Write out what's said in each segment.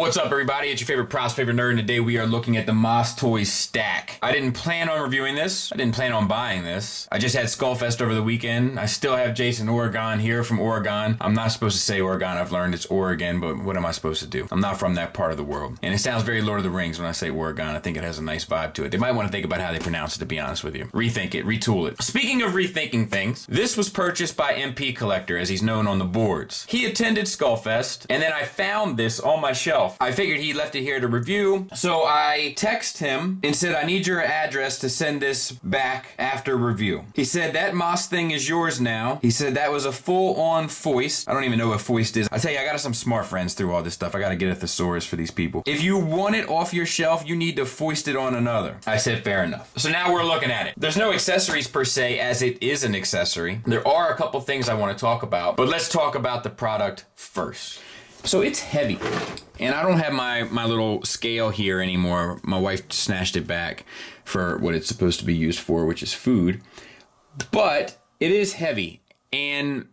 What's up, everybody? It's your favorite props, favorite nerd, and today we are looking at the Maas Toys stack. I didn't plan on reviewing this. I didn't plan on buying this. I just had Skullfest over the weekend. I still have Jason Oregon here from Oregon. I'm not supposed to say Oregon. I've learned it's Oregon, but what am I supposed to do? I'm not from that part of the world. And it sounds very Lord of the Rings when I say Oregon. I think it has a nice vibe to it. They might want to think about how they pronounce it, to be honest with you. Rethink it, retool it. Speaking of rethinking things, this was purchased by MP Collector, as he's known on the boards. He attended Skullfest, and then I found this on my shelf. I figured he left it here to review, so I texted him and said, I need your address to send this back after review. He said, that Maas thing is yours now. He said that was a full-on foist. I don't even know what foist is. I tell you, I got some smart friends through all this stuff. I gotta get a thesaurus for these people. If you want it off your shelf, you need to foist it on another. I said, fair enough. So now we're looking at it. There's no accessories per se, as it is an accessory. There are a couple things I want to talk about, but let's talk about the product first. So it's heavy, and I don't have my little scale here anymore. My wife snatched it back for what it's supposed to be used for, which is food. But it is heavy, and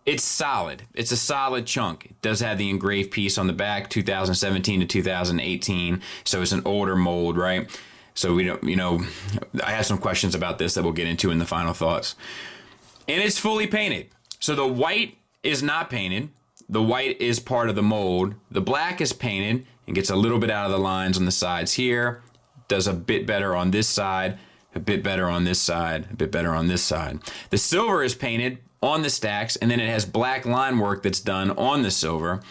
it's solid. It's a solid chunk. It does have the engraved piece on the back, 2017 to 2018, so it's an older mold, right? So we don't, I have some questions about this that we'll get into in the final thoughts. And it's fully painted. So the white is not painted. The white is part of the mold. The black is painted and gets a little bit out of the lines on the sides here. Does a bit better on this side, a bit better on this side, a bit better on this side. The silver is painted on the stacks, and then it has black line work that's done on the silver.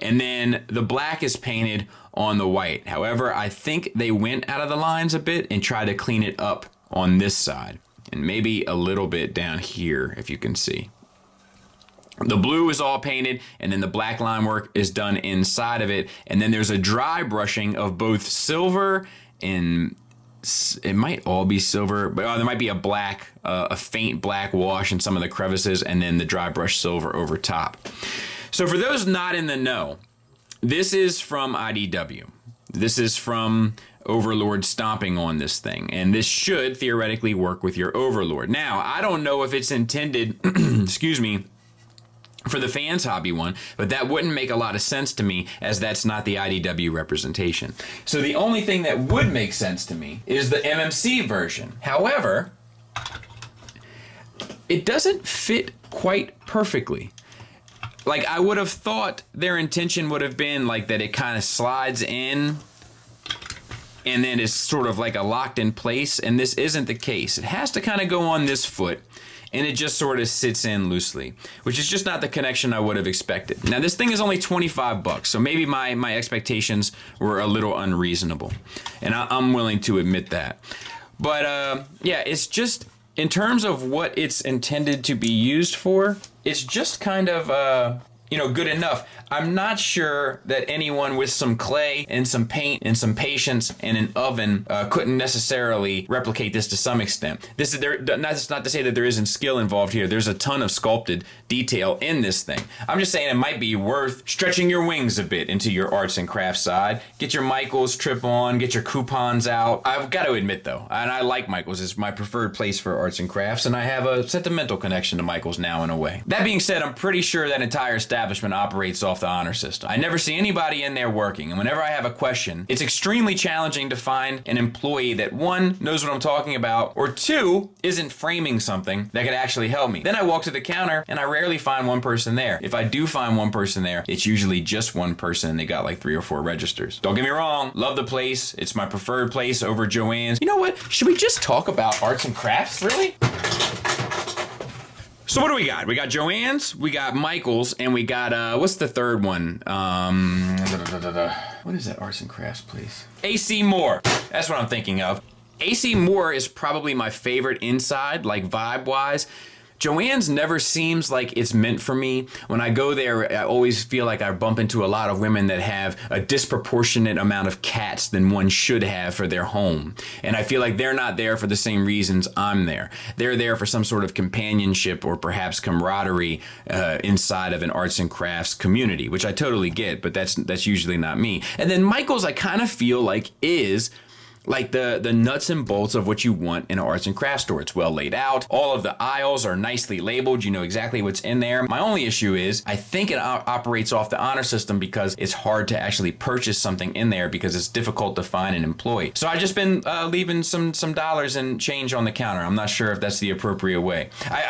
And then the black is painted on the white. However, I think they went out of the lines a bit and tried to clean it up on this side. And maybe a little bit down here, if you can see. The blue is all painted, and then the black line work is done inside of it. And then there's a dry brushing of both silver and it might all be silver, but there might be a black, a faint black wash in some of the crevices, and then the dry brush silver over top. So for those not in the know, this is from IDW. This is from Overlord stomping on this thing, and this should theoretically work with your Overlord. Now, I don't know if it's intended, excuse me, for the fans hobby one, but that wouldn't make a lot of sense to me, as that's not the IDW representation. So the only thing that would make sense to me is the MMC version. However, it doesn't fit quite perfectly. Like, I would have thought their intention would have been like that it kind of slides in and then is sort of like a locked in place, and this isn't the case. It has to kind of go on this foot, and it just sort of sits in loosely, which is just not the connection I would have expected. Now, this thing is only 25 bucks, so maybe my expectations were a little unreasonable, and I'm willing to admit that. But yeah, it's just, in terms of what it's intended to be used for, it's just kind of, good enough. I'm not sure that anyone with some clay and some paint and some patience and an oven couldn't necessarily replicate this to some extent. That's not to say that there isn't skill involved here. There's a ton of sculpted detail in this thing. I'm just saying it might be worth stretching your wings a bit into your arts and crafts side. Get your Michaels trip on, get your coupons out. I've got to admit though, and I like Michaels. It's my preferred place for arts and crafts, and I have a sentimental connection to Michaels now in a way. That being said, I'm pretty sure that entire establishment operates off the honor system. I never see anybody in there working, and whenever I have a question, it's extremely challenging to find an employee that, one, knows what I'm talking about, or two, isn't framing something that could actually help me. Then I walk to the counter, and I rarely find one person there. If I do find one person there, it's usually just one person, and they got like 3 or 4 registers. Don't get me wrong, love the place. It's my preferred place over Joann's. You know what? Should we just talk about arts and crafts, really? So what do we got? We got Joann's, we got Michael's, and we got, what's the third one? What is that arts and crafts place? AC Moore. That's what I'm thinking of. AC Moore is probably my favorite inside, like vibe-wise. Joann's never seems like it's meant for me. When I go there, I always feel like I bump into a lot of women that have a disproportionate amount of cats than one should have for their home. And I feel like they're not there for the same reasons I'm there. They're there for some sort of companionship or perhaps camaraderie inside of an arts and crafts community, which I totally get, but that's usually not me. And then Michael's, I kind of feel like, is like the nuts and bolts of what you want in an arts and crafts store. It's well laid out. All of the aisles are nicely labeled. You know exactly what's in there. My only issue is I think it operates off the honor system because it's hard to actually purchase something in there because it's difficult to find an employee. So I've just been leaving some dollars and change on the counter. I'm not sure if that's the appropriate way.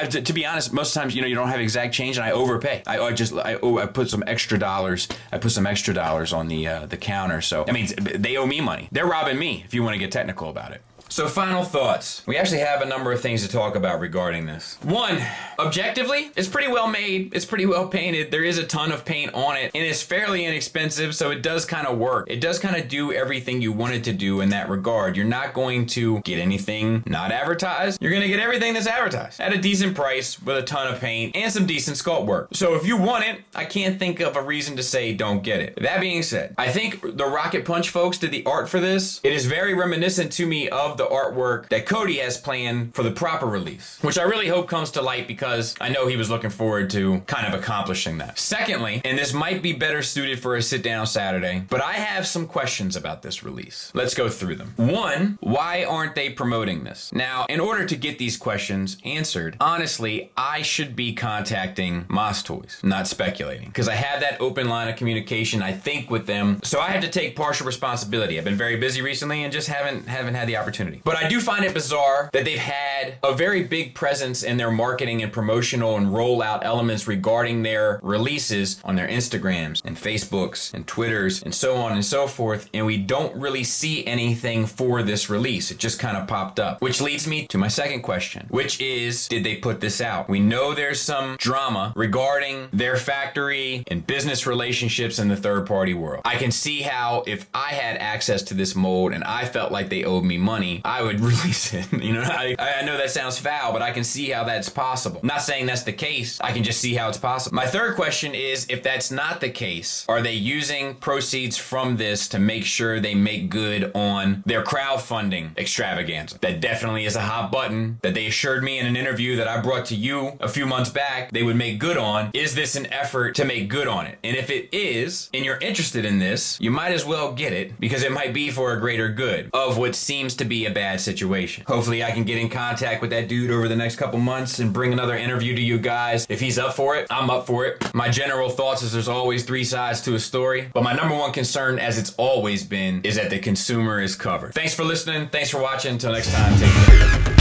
To be honest, most times, you don't have exact change and I overpay. I put some extra dollars. I put some extra dollars on the counter. So that means they owe me money. They're robbing me, if you want to get technical about it. So final thoughts. We actually have a number of things to talk about regarding this. One, objectively, it's pretty well made. It's pretty well painted. There is a ton of paint on it and it's fairly inexpensive, so it does kind of work. It does kind of do everything you want it to do in that regard. You're not going to get anything not advertised. You're going to get everything that's advertised at a decent price with a ton of paint and some decent sculpt work. So if you want it, I can't think of a reason to say don't get it. That being said, I think the Rocket Punch folks did the art for this. It is very reminiscent to me of the artwork that Cody has planned for the proper release, which I really hope comes to light because I know he was looking forward to kind of accomplishing that. Secondly, and this might be better suited for a sit-down Saturday, but I have some questions about this release. Let's go through them. One, why aren't they promoting this? Now, in order to get these questions answered, honestly, I should be contacting Maas Toys, not speculating, because I have that open line of communication, I think, with them, so I have to take partial responsibility. I've been very busy recently and just haven't had the opportunity. But I do find it bizarre that they've had a very big presence in their marketing and promotional and rollout elements regarding their releases on their Instagrams and Facebooks and Twitters and so on and so forth, and we don't really see anything for this release. It just kind of popped up, which leads me to my second question, which is, did they put this out? We know there's some drama regarding their factory and business relationships in the third-party world. I can see how if I had access to this mold and I felt like they owed me money, I would release it. I know that sounds foul, but I can see how that's possible. I'm not saying that's the case. I can just see how it's possible. My third question is, if that's not the case, are they using proceeds from this to make sure they make good on their crowdfunding extravaganza? That definitely is a hot button that they assured me in an interview that I brought to you a few months back they would make good on. Is this an effort to make good on it? And if it is, and you're interested in this, you might as well get it because it might be for a greater good of what seems to be a bad situation. Hopefully I can get in contact with that dude over the next couple months and bring another interview to you guys. If he's up for it, I'm up for it. My general thoughts is there's always three sides to a story, but my number one concern, as it's always been, is that the consumer is covered. Thanks for listening. Thanks for watching. Until next time, take care.